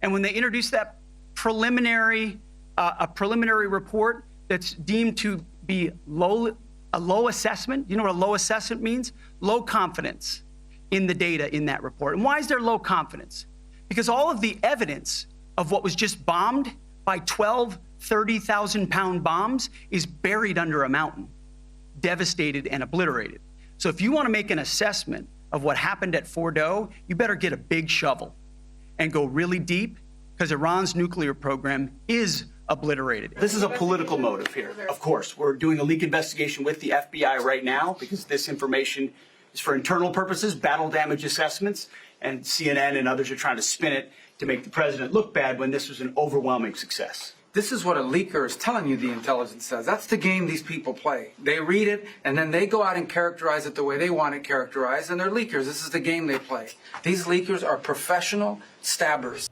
And when they introduce that preliminary, a preliminary report that's deemed to be a low assessment, you know what a low assessment means? Low confidence in the data in that report. And why is there low confidence? Because all of the evidence of what was just bombed by 12 30,000-pound bombs is buried under a mountain, devastated and obliterated. So if you want to make an assessment of what happened at Fordo, you better get a big shovel and go really deep, because Iran's nuclear program is obliterated. This is a political motive here. Of course, we're doing a leak investigation with the FBI right now because this information is for internal purposes, battle damage assessments, and CNN and others are trying to spin it to make the president look bad when this was an overwhelming success. This is what a leaker is telling you the intelligence says. That's the game these people play. They read it, and then they go out and characterize it the way they want it characterized, and they're leakers. This is the game they play. These leakers are professional stabbers.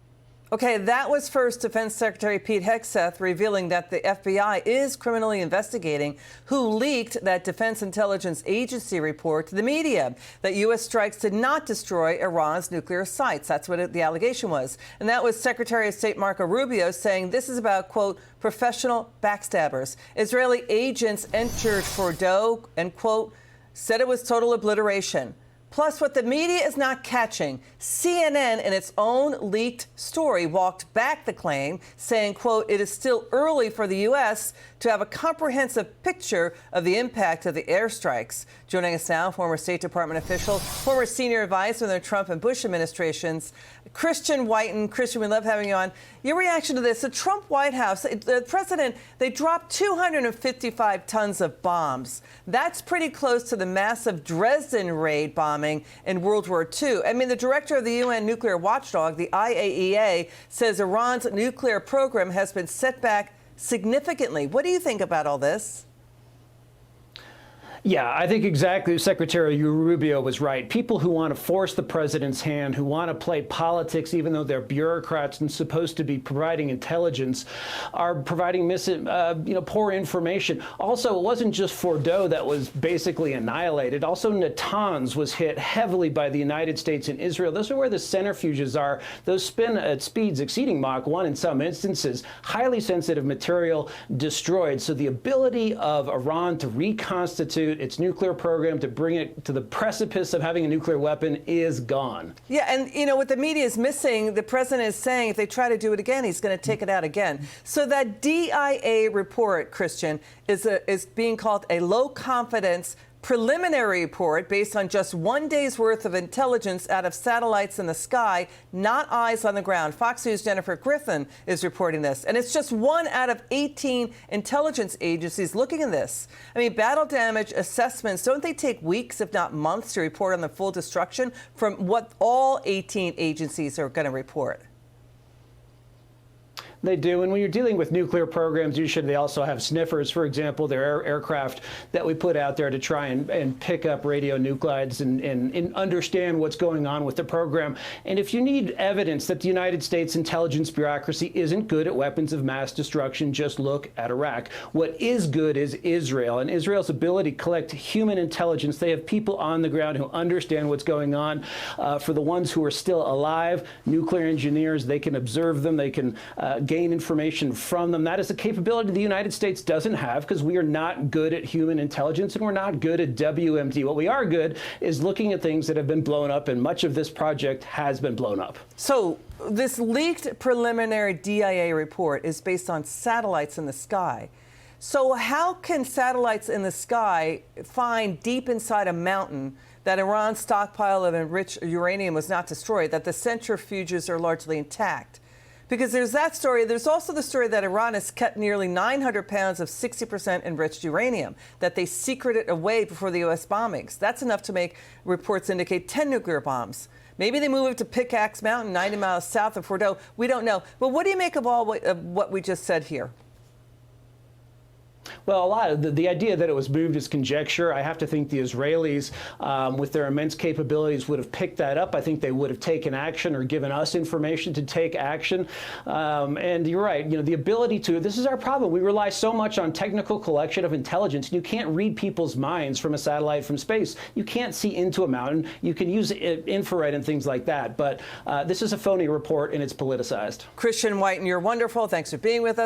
Okay, that was first Defense Secretary Pete Hegseth revealing that the FBI is criminally investigating who leaked that Defense Intelligence Agency report to the media that U.S. strikes did not destroy Iran's nuclear sites. That's what the allegation was. And that was Secretary of State Marco Rubio saying this is about, quote, professional backstabbers. Israeli agents entered Fordo and, quote, said it was total obliteration. Plus, what the media is not catching, CNN in its own leaked story walked back the claim, saying, quote, it is still early for the U.S. to have a comprehensive picture of the impact of the airstrikes. Joining us now, former State Department official, former senior advisor in the Trump and Bush administrations, Christian Whiton. Christian, we love having you on. Your reaction to this, the Trump White House, the president, they dropped 255 tons of bombs. That's pretty close to the massive Dresden raid bombing in World War II. I mean, the director of the UN nuclear watchdog, the IAEA, says Iran's nuclear program has been set back significantly. What do you think about all this? Yeah, I think exactly Secretary Rubio was right. People who want to force the president's hand, who want to play politics, even though they're bureaucrats and supposed to be providing intelligence, are providing poor information. Also, it wasn't just Fordo that was basically annihilated. Also, Natanz was hit heavily by the United States and Israel. Those are where the centrifuges are. Those spin at speeds exceeding Mach 1 in some instances. Highly sensitive material destroyed. So the ability of Iran to reconstitute its nuclear program, to bring it to the precipice of having a nuclear weapon, is gone. Yeah, and you know what the media is missing, the president is saying if they try to do it again, he's going to take it out again. So that DIA report, Christian, is being called a low confidence preliminary report based on just 1 day's worth of intelligence out of satellites in the sky, not eyes on the ground. Fox News' Jennifer Griffin is reporting this. And it's just 1 out of 18 intelligence agencies looking at this. I mean, battle damage assessments, don't they take weeks, if not months, to report on the full destruction from what all 18 agencies are going to report? They do. And when you're dealing with nuclear programs, usually they also have sniffers. For example, they're aircraft that we put out there to try and pick up radionuclides and understand what's going on with the program. And if you need evidence that the United States intelligence bureaucracy isn't good at weapons of mass destruction, just look at Iraq. What is good is Israel and Israel's ability to collect human intelligence. They have people on the ground who understand what's going on. For the ones who are still alive, nuclear engineers, they can observe them. They can gain information from them. That is a capability the United States doesn't have because we are not good at human intelligence and we're not good at WMD. What we are good is looking at things that have been blown up, and much of this project has been blown up. So this leaked preliminary DIA report is based on satellites in the sky. So how can satellites in the sky find deep inside a mountain that Iran's stockpile of enriched uranium was not destroyed, that the centrifuges are largely intact? Because there's that story. There's also the story that Iran has kept nearly 900 pounds of 60% enriched uranium, that they secreted away before the U.S. bombings. That's enough to make reports indicate 10 nuclear bombs. Maybe they move it to Pickaxe Mountain, 90 miles south of Fordo. We don't know. But what do you make of all what we just said here? Well, a lot of the idea that it was moved is conjecture. I have to think the Israelis, with their immense capabilities, would have picked that up. I think they would have taken action or given us information to take action. And you're right, the ability to, this is our problem. We rely so much on technical collection of intelligence. You can't read people's minds from a satellite from space. You can't see into a mountain. You can use infrared and things like that. But this is a phony report, and it's politicized. Christian Whiton, you're wonderful. Thanks for being with us.